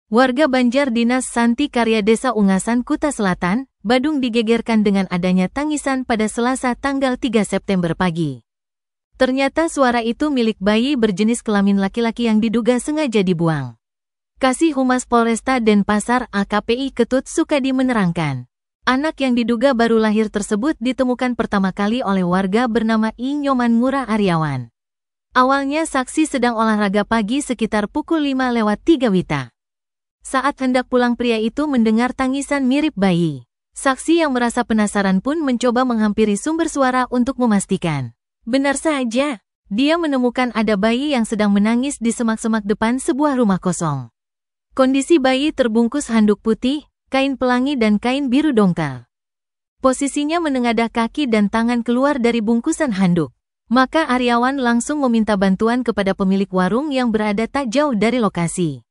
Warga Banjar Dinas Santi Karya Desa Ungasan, Kuta Selatan, Badung digegerkan dengan adanya tangisan pada Selasa tanggal 3 September pagi. Ternyata suara itu milik bayi berjenis kelamin laki-laki yang diduga sengaja dibuang. Kasih Humas Polresta Denpasar AKPI Ketut Sukadi menerangkan, anak yang diduga baru lahir tersebut ditemukan pertama kali oleh warga bernama I Nyoman Ngurah Aryawan. Awalnya saksi sedang olahraga pagi sekitar pukul 5:03 WITA. Saat hendak pulang pria itu mendengar tangisan mirip bayi. Saksi yang merasa penasaran pun mencoba menghampiri sumber suara untuk memastikan. Benar saja, dia menemukan ada bayi yang sedang menangis di semak-semak depan sebuah rumah kosong. Kondisi bayi terbungkus handuk putih, kain pelangi dan kain biru dongkal. Posisinya menengadah kaki dan tangan keluar dari bungkusan handuk. Maka Aryawan langsung meminta bantuan kepada pemilik warung yang berada tak jauh dari lokasi.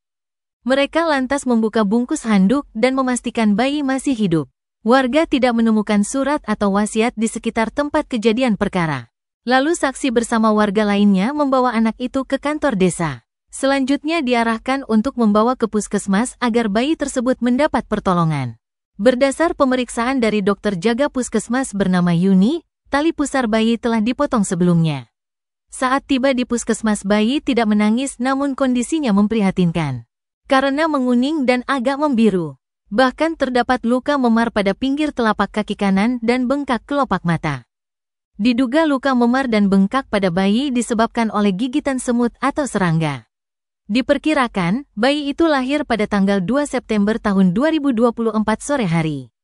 Mereka lantas membuka bungkus handuk dan memastikan bayi masih hidup. Warga tidak menemukan surat atau wasiat di sekitar tempat kejadian perkara. Lalu saksi bersama warga lainnya membawa anak itu ke kantor desa. Selanjutnya diarahkan untuk membawa ke puskesmas agar bayi tersebut mendapat pertolongan. Berdasar pemeriksaan dari dokter jaga puskesmas bernama Yuni, tali pusar bayi telah dipotong sebelumnya. Saat tiba di puskesmas, bayi tidak menangis namun kondisinya memprihatinkan. Karena menguning dan agak membiru. Bahkan terdapat luka memar pada pinggir telapak kaki kanan dan bengkak kelopak mata. Diduga luka memar dan bengkak pada bayi disebabkan oleh gigitan semut atau serangga. Diperkirakan, bayi itu lahir pada tanggal 2 September tahun 2024 sore hari.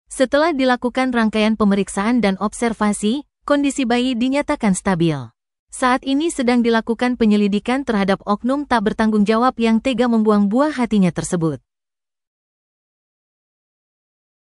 Setelah dilakukan rangkaian pemeriksaan dan observasi, kondisi bayi dinyatakan stabil. Saat ini sedang dilakukan penyelidikan terhadap oknum tak bertanggung jawab yang tega membuang buah hatinya tersebut.